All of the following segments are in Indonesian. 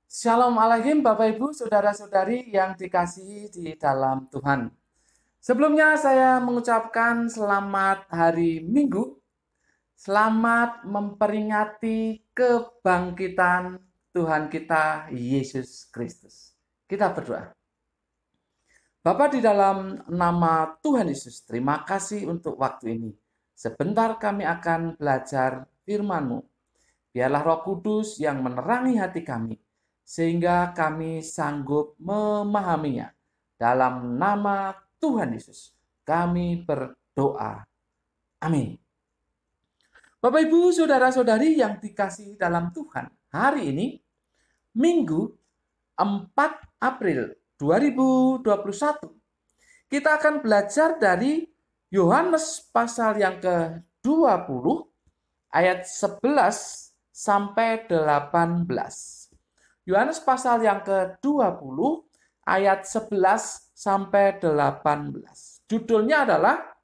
Shalom alaikum Bapak Ibu, Saudara-saudari yang dikasihi di dalam Tuhan. Sebelumnya saya mengucapkan selamat hari Minggu, selamat memperingati kebangkitan Tuhan kita Yesus Kristus. Kita berdoa. Bapa di dalam nama Tuhan Yesus, terima kasih untuk waktu ini. Sebentar kami akan belajar firman-Mu. Biarlah Roh Kudus yang menerangi hati kami, sehingga kami sanggup memahaminya. Dalam nama Tuhan Yesus, kami berdoa. Amin. Bapak, Ibu, Saudara-saudari yang dikasihi dalam Tuhan, hari ini, Minggu 4 April 2021, kita akan belajar dari Yohanes pasal yang ke-20, ayat 11 sampai 18. Yohanes pasal yang ke-20 ayat 11 sampai 18. Judulnya adalah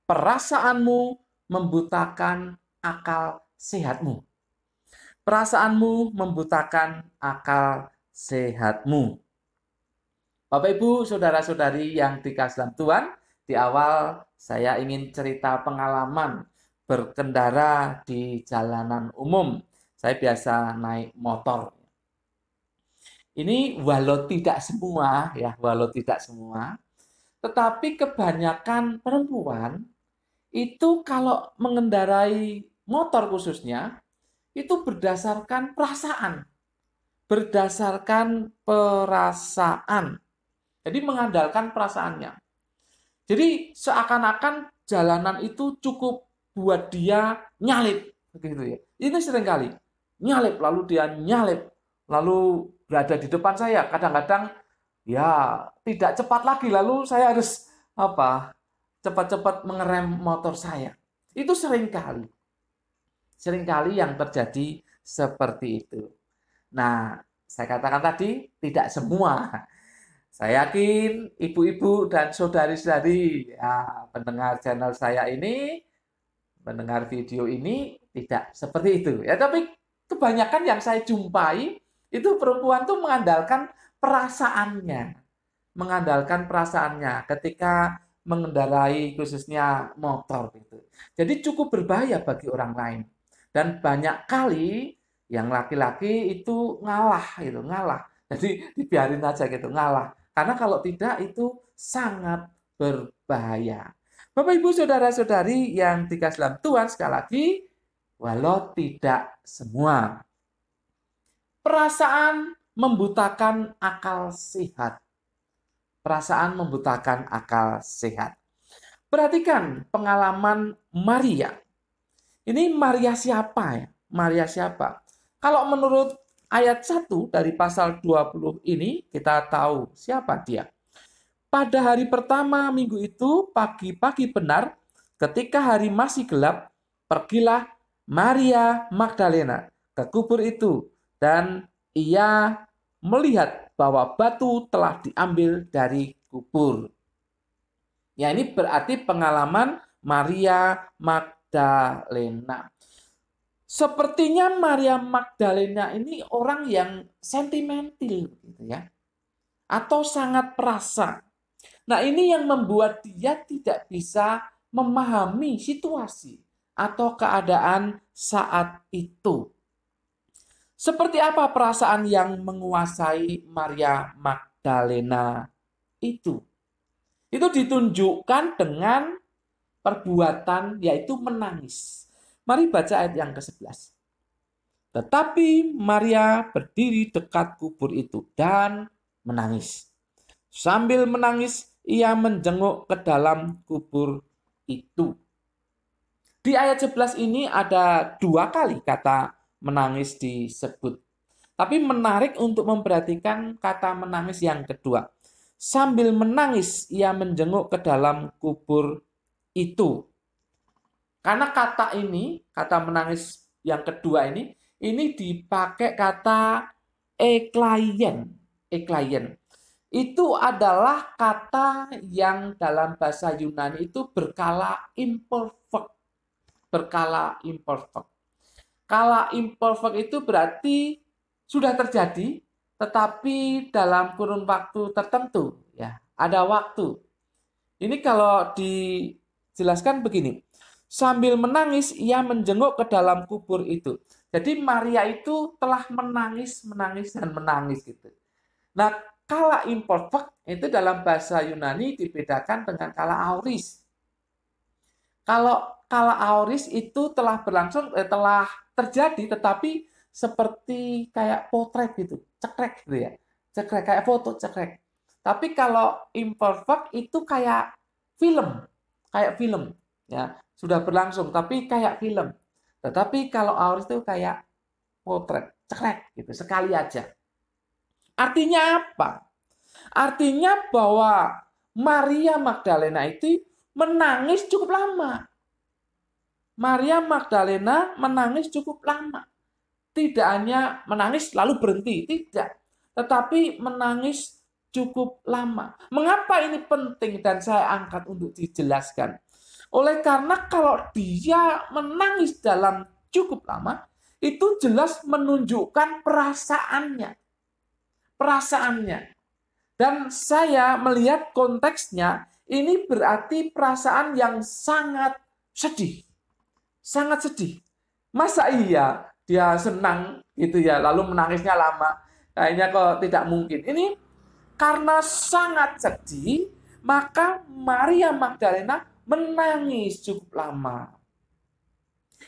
Perasaanmu membutakan akal sehatmu. Perasaanmu membutakan akal sehatmu. Bapak, Ibu, Saudara-saudari yang dikasihi dalam Tuhan, di awal saya ingin cerita pengalaman berkendara di jalanan umum. Saya biasa naik motor. Ini walau tidak semua, tetapi kebanyakan perempuan itu kalau mengendarai motor khususnya, itu berdasarkan perasaan. Jadi mengandalkan perasaannya. Jadi seakan-akan jalanan itu cukup buat dia nyalip, begitu ya. Ini seringkali nyalip, lalu dia nyalip, lalu berada di depan saya. Kadang-kadang ya tidak cepat lagi, lalu saya harus cepat-cepat mengerem motor saya. Itu seringkali yang terjadi seperti itu. Nah, saya katakan tadi tidak semua. Saya yakin ibu-ibu dan saudari-saudari ya, pendengar channel saya ini, mendengar video ini tidak seperti itu. Ya, tapi kebanyakan yang saya jumpai itu perempuan tuh mengandalkan perasaannya. Ketika mengendarai khususnya motor gitu. Jadi cukup berbahaya bagi orang lain. Dan banyak kali yang laki-laki itu ngalah. Jadi dibiarin aja gitu, ngalah. Karena kalau tidak itu sangat berbahaya. Bapak, Ibu, Saudara-saudari yang dikasihi dalam Tuhan, sekali lagi, walau tidak semua. Perasaan membutakan akal sehat. Perhatikan pengalaman Maria. Ini Maria siapa ya? Kalau menurut ayat 1 dari pasal 20 ini, kita tahu siapa dia. Pada hari pertama minggu itu, pagi-pagi benar, ketika hari masih gelap, pergilah Maria Magdalena ke kubur itu, dan ia melihat bahwa batu telah diambil dari kubur. Ya, ini berarti pengalaman Maria Magdalena. Sepertinya Maria Magdalena ini orang yang sentimental gitu ya. Atau sangat perasa. Nah, ini yang membuat dia tidak bisa memahami situasi atau keadaan saat itu. Seperti apa perasaan yang menguasai Maria Magdalena itu? Itu ditunjukkan dengan perbuatan, yaitu menangis. Mari baca ayat yang ke-11. Tetapi Maria berdiri dekat kubur itu dan menangis. Sambil menangis, ia menjenguk ke dalam kubur itu. Di ayat 11 ini ada 2 kali kata menangis disebut. Tapi menarik untuk memperhatikan kata menangis yang kedua. Sambil menangis, ia menjenguk ke dalam kubur itu. Karena kata menangis yang kedua ini dipakai kata eklaien. Itu adalah kata yang dalam bahasa Yunani itu berkala imperfect. Kala imperfect itu berarti sudah terjadi, tetapi dalam kurun waktu tertentu, ya, ada waktu. Ini kalau dijelaskan begini, sambil menangis ia menjenguk ke dalam kubur itu. Jadi Maria itu telah menangis dan menangis gitu. Nah, kala imperfect itu dalam bahasa Yunani dibedakan dengan kala auris. Kalau kala auris itu telah berlangsung, telah terjadi, tetapi seperti kayak potret gitu, cekrek gitu ya, cekrek kayak foto cekrek. Tapi kalau imperfect itu kayak film, ya sudah berlangsung, tapi kayak film. Tetapi kalau auris itu kayak potret, cekrek gitu, sekali aja. Artinya apa? Artinya bahwa Maria Magdalena itu menangis cukup lama. Maria Magdalena menangis cukup lama. Tidak hanya menangis lalu berhenti, tidak. Tetapi menangis cukup lama. Mengapa ini penting dan saya angkat untuk dijelaskan? Oleh karena kalau dia menangis dalam cukup lama, itu jelas menunjukkan perasaannya. Dan saya melihat konteksnya, ini berarti perasaan yang sangat sedih. Sangat sedih. Masa iya dia senang gitu ya, lalu menangisnya lama? Kayaknya kok tidak mungkin. Ini karena sangat sedih, maka Maria Magdalena menangis cukup lama.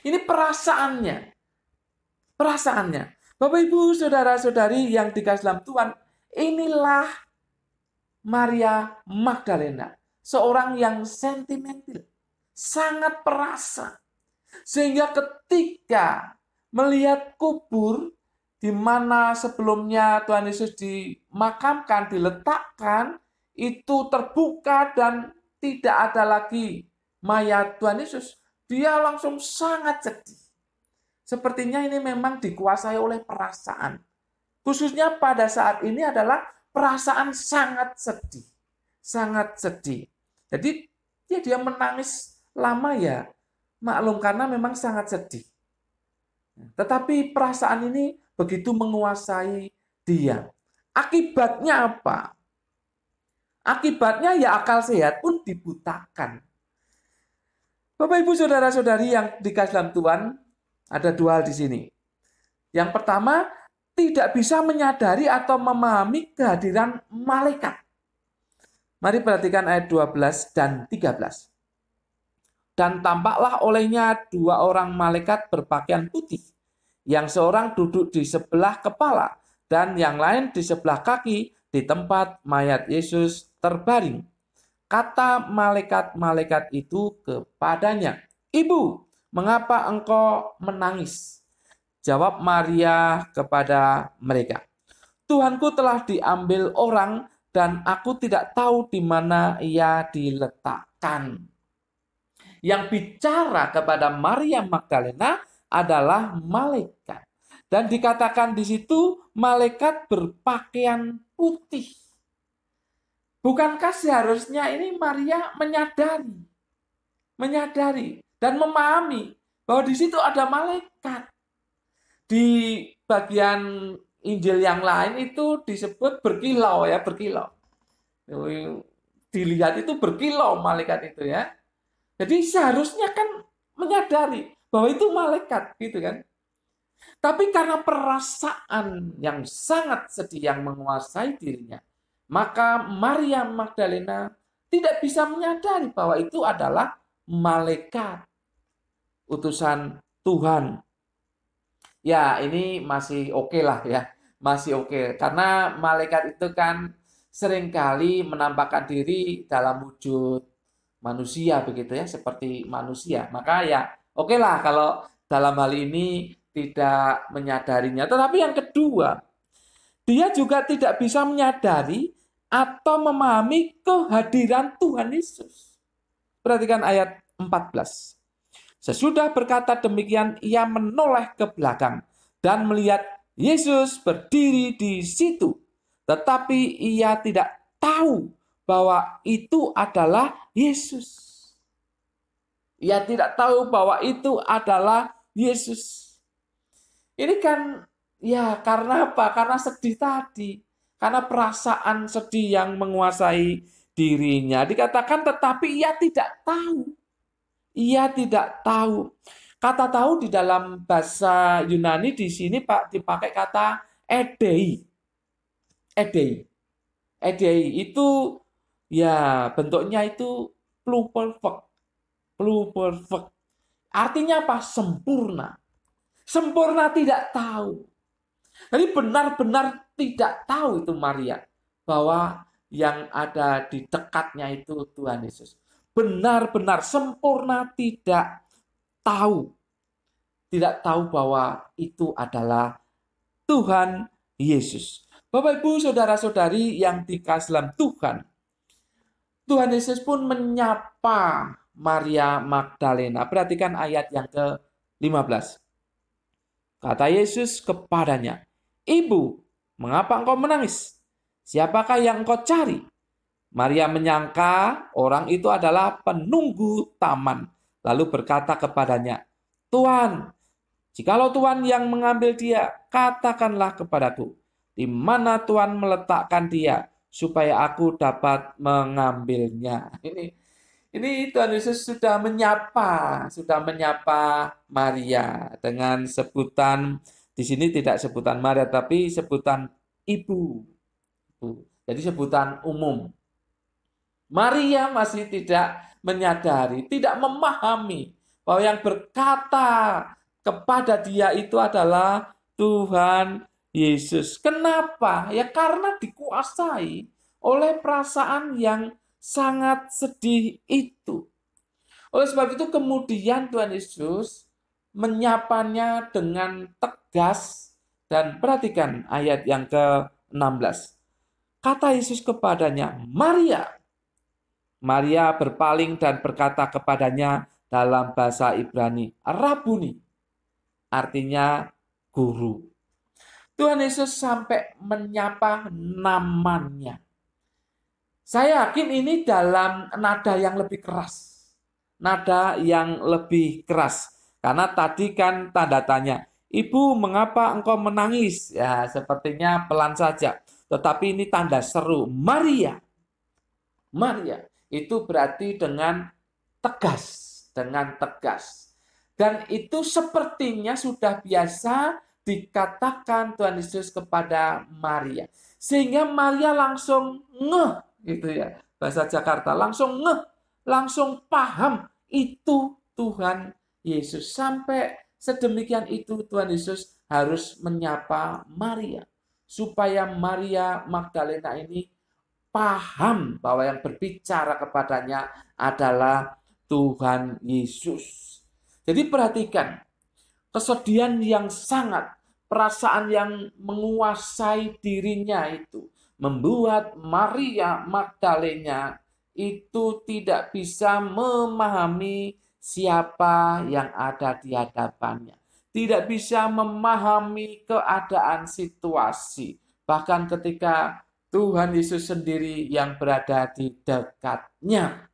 Ini perasaannya. Bapak, Ibu, saudara-saudari yang dikasihi dalam Tuhan, inilah Maria Magdalena, seorang yang sentimental, sangat perasa. Sehingga ketika melihat kubur di mana sebelumnya Tuhan Yesus dimakamkan, diletakkan, itu terbuka dan tidak ada lagi mayat Tuhan Yesus, dia langsung sangat sedih. Sepertinya ini memang dikuasai oleh perasaan. Khususnya pada saat ini adalah perasaan sangat sedih. Sangat sedih. Jadi dia menangis lama ya, maklum karena memang sangat sedih. Tetapi perasaan ini begitu menguasai dia. Akibatnya apa? Akibatnya ya akal sehat pun dibutakan. Bapak, Ibu, saudara-saudari yang dikasihi dalam Tuhan, ada dua hal di sini. Yang pertama, tidak bisa menyadari atau memahami kehadiran malaikat. Mari perhatikan ayat 12 dan 13. Dan tampaklah olehnya dua orang malaikat berpakaian putih, yang seorang duduk di sebelah kepala dan yang lain di sebelah kaki di tempat mayat Yesus terbaring. Kata malaikat-malaikat itu kepadanya, "Ibu, mengapa engkau menangis?" Jawab Maria kepada mereka, "Tuhanku telah diambil orang dan aku tidak tahu di mana ia diletakkan." Yang bicara kepada Maria Magdalena adalah malaikat. Dan dikatakan di situ malaikat berpakaian putih. Bukankah seharusnya ini Maria menyadari dan memahami bahwa di situ ada malaikat. Di bagian Injil yang lain itu disebut berkilau ya, berkilau. Dilihat itu berkilau malaikat itu ya. Jadi seharusnya kan menyadari bahwa itu malaikat gitu kan. Tapi karena perasaan yang sangat sedih yang menguasai dirinya, maka Maria Magdalena tidak bisa menyadari bahwa itu adalah malaikat, utusan Tuhan. Ya, ini masih oke lah ya. Masih oke. Karena malaikat itu kan seringkali menampakkan diri dalam wujud manusia begitu ya, seperti manusia. Maka ya oke lah kalau dalam hal ini tidak menyadarinya. Tetapi yang kedua, dia juga tidak bisa menyadari atau memahami kehadiran Tuhan Yesus. Perhatikan ayat 14. Sesudah berkata demikian, ia menoleh ke belakang dan melihat Yesus berdiri di situ. Tetapi ia tidak tahu bahwa itu adalah Yesus. Ia tidak tahu bahwa itu adalah Yesus. Ini kan Ya, karena apa? Karena sedih tadi. Karena perasaan sedih yang menguasai dirinya. Dikatakan tetapi ia tidak tahu. Ia tidak tahu. Kata tahu di dalam bahasa Yunani di sini Pak dipakai kata edei. Edei. Edei itu ya bentuknya itu pluperfect. Pluperfect. Artinya apa? Sempurna. Sempurna tidak tahu. Jadi benar-benar tidak tahu itu Maria bahwa yang ada di dekatnya itu Tuhan Yesus. Benar-benar sempurna tidak tahu. Tidak tahu bahwa itu adalah Tuhan Yesus. Bapak Ibu saudara-saudari yang dikasihi dalam Tuhan. Tuhan Yesus pun menyapa Maria Magdalena. Perhatikan ayat yang ke-15. Kata Yesus kepadanya, "Ibu, mengapa engkau menangis? Siapakah yang engkau cari?" Maria menyangka orang itu adalah penunggu taman. Lalu berkata kepadanya, "Tuhan, jikalau Tuhan yang mengambil dia, katakanlah kepadaku, di mana Tuhan meletakkan dia, supaya aku dapat mengambilnya." Ini Tuhan Yesus sudah menyapa Maria dengan sebutan, di sini tidak sebutan Maria, tapi sebutan ibu. Jadi sebutan umum. Maria masih tidak menyadari, tidak memahami bahwa yang berkata kepada dia itu adalah Tuhan Yesus. Kenapa? Ya karena dikuasai oleh perasaan yang sangat sedih itu. Oleh sebab itu kemudian Tuhan Yesus menyapanya dengan tegas dan perhatikan ayat yang ke-16. Kata Yesus kepadanya, "Maria." Maria berpaling dan berkata kepadanya dalam bahasa Ibrani, "Rabuni." Artinya guru. Tuhan Yesus sampai menyapa namanya. Saya yakin ini dalam nada yang lebih keras. Nada yang lebih keras. Karena tadi kan tanda tanya, "Ibu, mengapa engkau menangis?" Ya, sepertinya pelan saja. Tetapi ini tanda seru. Maria. Maria. Itu berarti dengan tegas. Dengan tegas. Dan itu sepertinya sudah biasa dikatakan Tuhan Yesus kepada Maria. Sehingga Maria langsung ngeh. Gitu ya. Bahasa Jakarta. Langsung ngeh. Langsung paham. Itu Tuhan Yesus. Sampai sedemikian itu Tuhan Yesus harus menyapa Maria. Supaya Maria Magdalena ini paham bahwa yang berbicara kepadanya adalah Tuhan Yesus. Jadi perhatikan, kesedihan yang sangat, perasaan yang menguasai dirinya itu, membuat Maria Magdalena itu tidak bisa memahami siapa yang ada di hadapannya. Tidak bisa memahami keadaan situasi. Bahkan ketika Tuhan Yesus sendiri yang berada di dekatnya.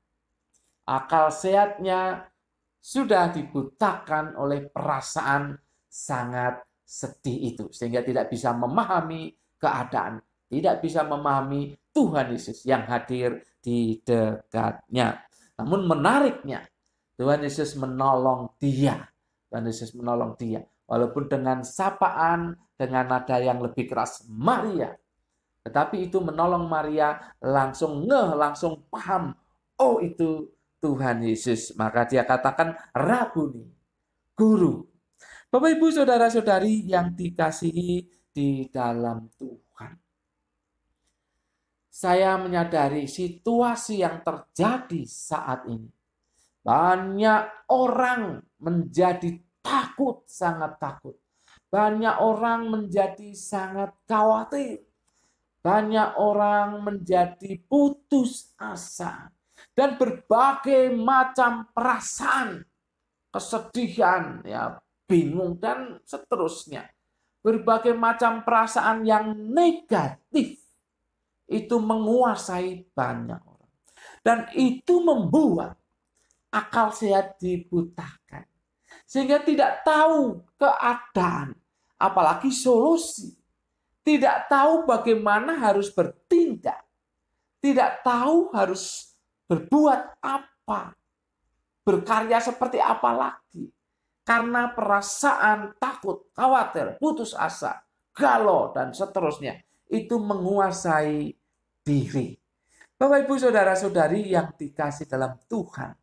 Akal sehatnya sudah dibutakan oleh perasaan sangat sedih itu. Sehingga tidak bisa memahami keadaan. Tidak bisa memahami Tuhan Yesus yang hadir di dekatnya. Namun menariknya, Tuhan Yesus menolong dia. Tuhan Yesus menolong dia. Walaupun dengan sapaan, dengan nada yang lebih keras. Maria. Tetapi itu menolong Maria langsung ngeh, langsung paham. Oh itu Tuhan Yesus. Maka dia katakan Rabuni, guru. Bapak Ibu saudara-saudari yang dikasihi di dalam Tuhan. Saya menyadari situasi yang terjadi saat ini. Banyak orang menjadi takut, sangat takut. Banyak orang menjadi sangat khawatir. Banyak orang menjadi putus asa dan berbagai macam perasaan, kesedihan, ya, bingung dan seterusnya. Berbagai macam perasaan yang negatif itu menguasai banyak orang. Dan itu membuat akal sehat dibutakan. Sehingga tidak tahu keadaan apalagi solusi. Tidak tahu bagaimana harus bertindak. Tidak tahu harus berbuat apa. Berkarya seperti apa lagi. Karena perasaan takut, khawatir, putus asa, galau, dan seterusnya. Itu menguasai diri. Bapak, Ibu, Saudara-saudari yang dikasih dalam Tuhan.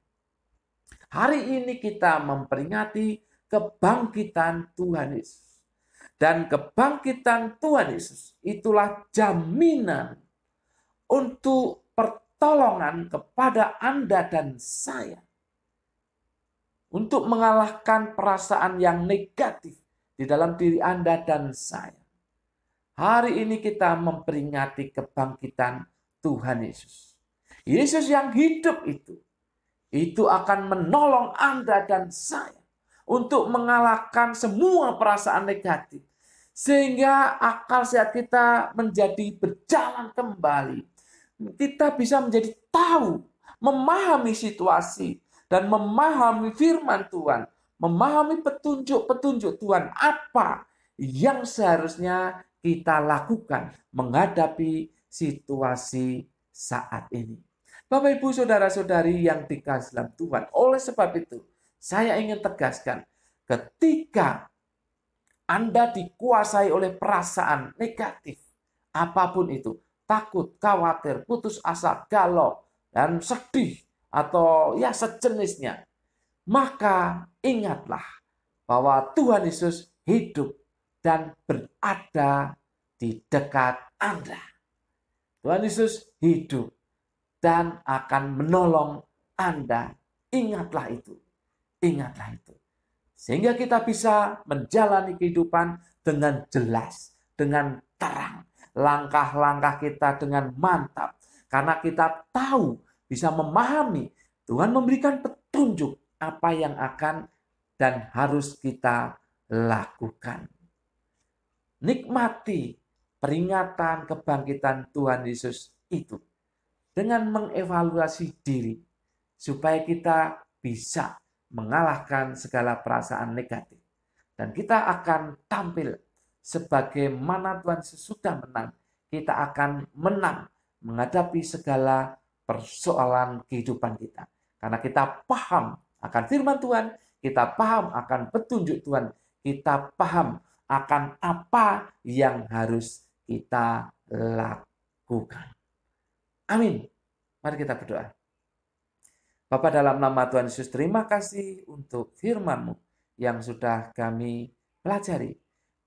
Hari ini kita memperingati kebangkitan Tuhan Yesus. Dan kebangkitan Tuhan Yesus itulah jaminan untuk pertolongan kepada Anda dan saya. Untuk mengalahkan perasaan yang negatif di dalam diri Anda dan saya. Hari ini kita memperingati kebangkitan Tuhan Yesus. Yesus yang hidup itu akan menolong Anda dan saya untuk mengalahkan semua perasaan negatif. Sehingga akal sehat kita menjadi berjalan kembali. Kita bisa menjadi tahu, memahami situasi, dan memahami firman Tuhan. Memahami petunjuk-petunjuk Tuhan apa yang seharusnya kita lakukan menghadapi situasi saat ini. Bapak, Ibu, Saudara-saudari yang dikasihi dalam Tuhan. Oleh sebab itu, saya ingin tegaskan, ketika Anda dikuasai oleh perasaan negatif, apapun itu, takut, khawatir, putus asa, galau, dan sedih, atau ya sejenisnya, maka ingatlah bahwa Tuhan Yesus hidup dan berada di dekat Anda. Tuhan Yesus hidup dan akan menolong Anda. Ingatlah itu. Ingatlah itu. Sehingga kita bisa menjalani kehidupan dengan jelas, dengan terang. Langkah-langkah kita dengan mantap. Karena kita tahu, bisa memahami, Tuhan memberikan petunjuk apa yang akan dan harus kita lakukan. Nikmati peringatan kebangkitan Tuhan Yesus itu dengan mengevaluasi diri supaya kita bisa mengalahkan segala perasaan negatif. Dan kita akan tampil sebagaimana Tuhan sesudah menang. Kita akan menang menghadapi segala persoalan kehidupan kita. Karena kita paham akan firman Tuhan, kita paham akan petunjuk Tuhan, kita paham akan apa yang harus kita lakukan. Amin. Mari kita berdoa. Bapa, dalam nama Tuhan Yesus, terima kasih untuk firman-Mu yang sudah kami pelajari.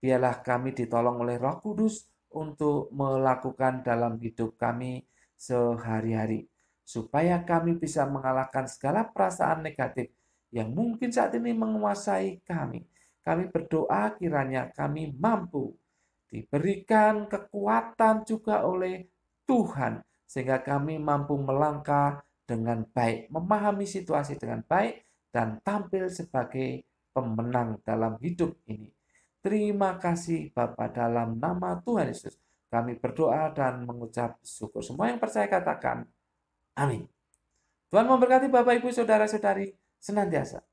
Biarlah kami ditolong oleh Roh Kudus untuk melakukan dalam hidup kami sehari-hari. Supaya kami bisa mengalahkan segala perasaan negatif yang mungkin saat ini menguasai kami. Kami berdoa kiranya kami mampu diberikan kekuatan juga oleh Tuhan. Sehingga kami mampu melangkah dengan baik, memahami situasi dengan baik, dan tampil sebagai pemenang dalam hidup ini. Terima kasih Bapa, dalam nama Tuhan Yesus. Kami berdoa dan mengucap syukur. Semua yang percaya katakan, amin. Tuhan memberkati Bapak, Ibu, Saudara-saudari senantiasa